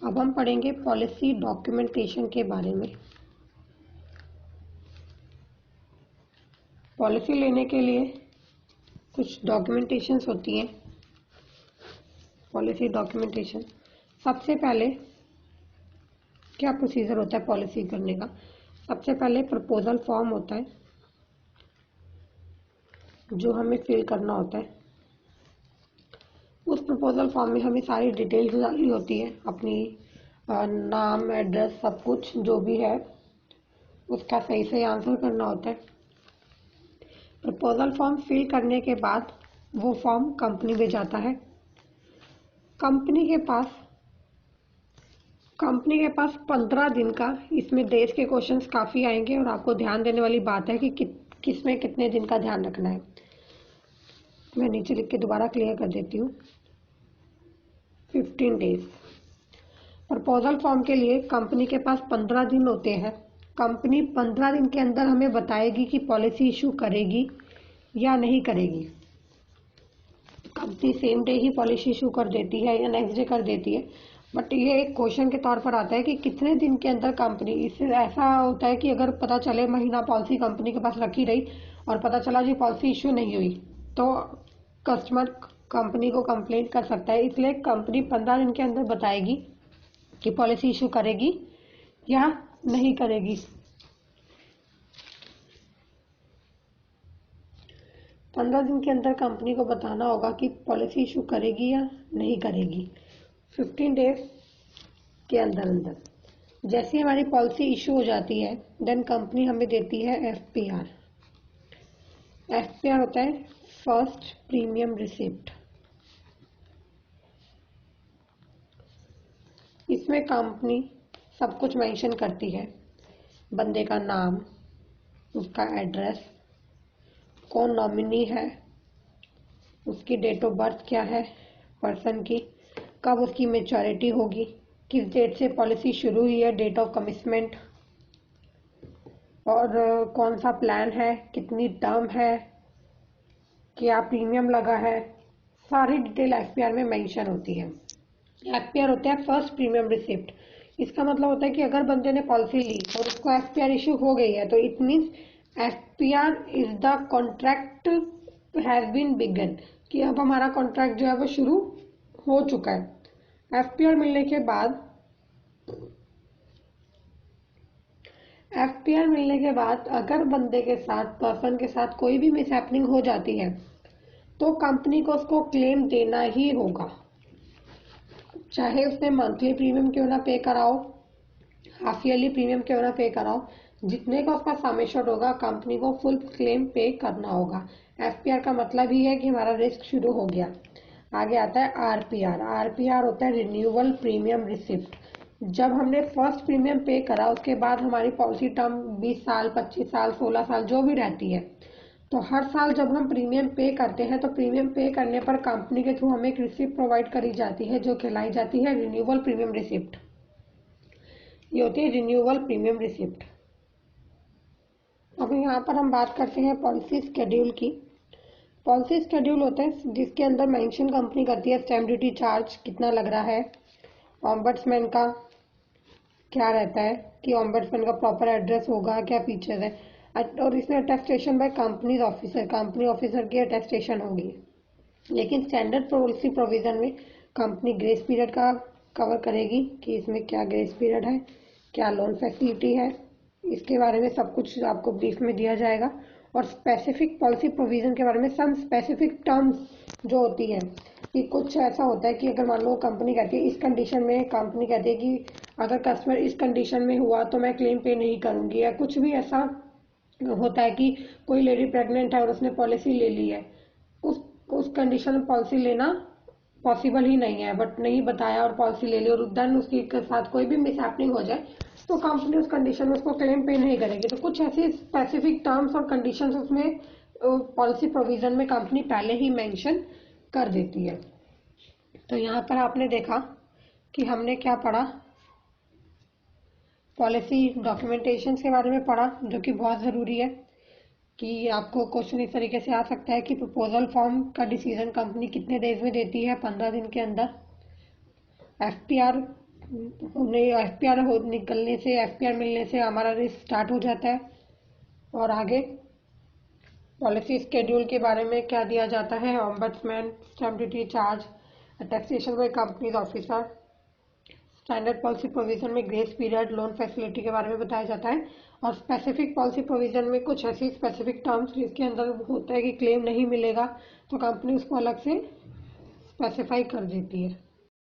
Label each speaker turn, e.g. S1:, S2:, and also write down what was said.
S1: अब हम पढ़ेंगे पॉलिसी डॉक्यूमेंटेशन के बारे में। पॉलिसी लेने के लिए कुछ डॉक्यूमेंटेशंस होती हैं। पॉलिसी डॉक्यूमेंटेशन, सबसे पहले क्या प्रोसीजर होता है पॉलिसी करने का? सबसे पहले प्रपोजल फॉर्म होता है जो हमें फिल करना होता है। उस प्रपोजल फॉर्म में हमें सारी डिटेल्स डालनी होती है, अपनी नाम, एड्रेस, सब कुछ जो भी है उसका सही से आंसर करना होता है। प्रपोजल फॉर्म फिल करने के बाद वो फॉर्म कंपनी में जाता है। कंपनी के पास 15 दिन का, इसमें देश के क्वेश्चंस काफ़ी आएंगे और आपको ध्यान देने वाली बात है कि किसमें कितने दिन का ध्यान रखना है। मैं नीचे लिख के दोबारा क्लियर कर देती हूँ। 15 डेज। प्रपोजल फॉर्म के लिए कंपनी के पास 15 दिन होते हैं। कंपनी 15 दिन के अंदर हमें बताएगी कि पॉलिसी इशू करेगी या नहीं करेगी। कंपनी सेम डे ही पॉलिसी इशू कर देती है या नेक्स्ट डे कर देती है, बट ये एक क्वेश्चन के तौर पर आता है कि कितने दिन के अंदर कंपनी। इससे ऐसा होता है कि अगर पता चले महीना पॉलिसी कंपनी के पास रखी रही और पता चला जी पॉलिसी इशू नहीं हुई तो कस्टमर कंपनी को कंप्लेंट कर सकता है। इसलिए कंपनी 15 दिन के अंदर बताएगी कि पॉलिसी इशू करेगी या नहीं करेगी। 15 दिन के अंदर कंपनी को बताना होगा कि पॉलिसी इशू करेगी या नहीं करेगी। 15 डेज के अंदर जैसे हमारी पॉलिसी इशू हो जाती है देन कंपनी हमें देती है एफपीआर। एफपीआर होता है फर्स्ट प्रीमियम रिसिप्ट। इसमें कंपनी सब कुछ मेंशन करती है, बंदे का नाम, उसका एड्रेस, कौन नॉमिनी है, उसकी डेट ऑफ बर्थ क्या है पर्सन की, कब उसकी मैच्योरिटी होगी, किस डेट से पॉलिसी शुरू हुई है, डेट ऑफ कमिटमेंट, और कौन सा प्लान है, कितनी टर्म है, क्या प्रीमियम लगा है। सारी डिटेल एफपीआर में मेंशन होती है। एफपीआर होता है फर्स्ट प्रीमियम रिसिप्ट। इसका मतलब होता है कि अगर बंदे ने पॉलिसी ली और उसको एफपीआर इशू हो गई है तो it means FPR is the contract has been begun, कि अब हमारा कॉन्ट्रैक्ट जो है वो शुरू हो चुका है। एफपीआर मिलने के बाद अगर बंदे के साथ, पर्सन के साथ कोई भी मिसहैपनिंग हो जाती है तो कंपनी को उसको क्लेम देना ही होगा, चाहे उसने मंथली प्रीमियम क्यों ना पे कराओ, हाफ ईयरली प्रीमियम क्यों ना पे कराओ, जितने का उसका समेशन होगा कंपनी को फुल क्लेम पे करना होगा। एफपीआर का मतलब ही है कि हमारा रिस्क शुरू हो गया। आगे आता है आरपीआर। आरपीआर होता है रिन्यूअल प्रीमियम रिसिप्ट। जब हमने फर्स्ट प्रीमियम पे करा उसके बाद हमारी पॉलिसी टर्म 20 साल, 25 साल, 16 साल जो भी रहती है, तो हर साल जब हम प्रीमियम पे करते हैं तो प्रीमियम पे करने पर कंपनी के थ्रू हमें एक रिसिप्ट प्रोवाइड करी जाती है जो कहलाई जाती है रिन्यूअल प्रीमियम रिसिप्ट। ये होती है रिन्यूअल प्रीमियम रिसिप्ट। अब यहाँ पर हम बात करते हैं पॉलिसी शेड्यूल की। पॉलिसी शेड्यूल होता है जिसके अंदर मेंशन कंपनी करती है स्टैम्प ड्यूटी चार्ज कितना लग रहा है, ऑम्बड्समैन का क्या रहता है कि ऑम्बड्समैन का प्रॉपर एड्रेस होगा, क्या फीचर है, और इसमें अटेस्टेशन बाय कंपनी ऑफिसर की अटेस्टेशन होगी। लेकिन स्टैंडर्ड पॉलिसी प्रोविजन में कंपनी ग्रेस पीरियड का कवर करेगी कि इसमें क्या ग्रेस पीरियड है, क्या लोन फैसिलिटी है, इसके बारे में सब कुछ आपको ब्रीफ में दिया जाएगा। और स्पेसिफिक पॉलिसी प्रोविजन के बारे में सम स्पेसिफिक टर्म्स जो होती है कि कुछ ऐसा होता है कि अगर मान लो कंपनी कहती है इस कंडीशन में, कंपनी कहती है कि अगर कस्टमर इस कंडीशन में हुआ तो मैं क्लेम पे नहीं करूंगी, या कुछ भी ऐसा होता है कि कोई लेडी प्रेग्नेंट है और उसने पॉलिसी ले ली है, उस कंडीशन में पॉलिसी लेना पॉसिबल ही नहीं है, बट नहीं बताया और पॉलिसी ले ली और देन उसके साथ कोई भी मिसहैपनिंग हो जाए तो कंपनी उस कंडीशन में उसको क्लेम पे नहीं करेगी। तो कुछ ऐसी स्पेसिफिक टर्म्स और कंडीशंस उसमें पॉलिसी प्रोविजन में कंपनी पहले ही मेंशन कर देती है। तो यहाँ पर आपने देखा कि हमने क्या पढ़ा, पॉलिसी डॉक्यूमेंटेशन के बारे में पढ़ा जो कि बहुत ज़रूरी है कि आपको क्वेश्चन इस तरीके से आ सकता है कि प्रपोजल फॉर्म का डिसीजन कंपनी कितने डेज में देती है, 15 दिन के अंदर। एफपीआर होने एफपीआर हो निकलने से एफपीआर मिलने से हमारा रिस्क स्टार्ट हो जाता है। और आगे पॉलिसी स्केड्यूल के बारे में क्या दिया जाता है, ombudsman, stamp duty charge, taxation by companies officer, standard policy provision में ग्रेस पीरियड, लोन फैसिलिटी के बारे में बताया जाता है। और स्पेसिफिक पॉलिसी प्रोविजन में कुछ ऐसी स्पेसिफिक टर्म्स जिसके अंदर होता है कि क्लेम नहीं मिलेगा तो कंपनी उसको अलग से स्पेसिफाई कर देती है।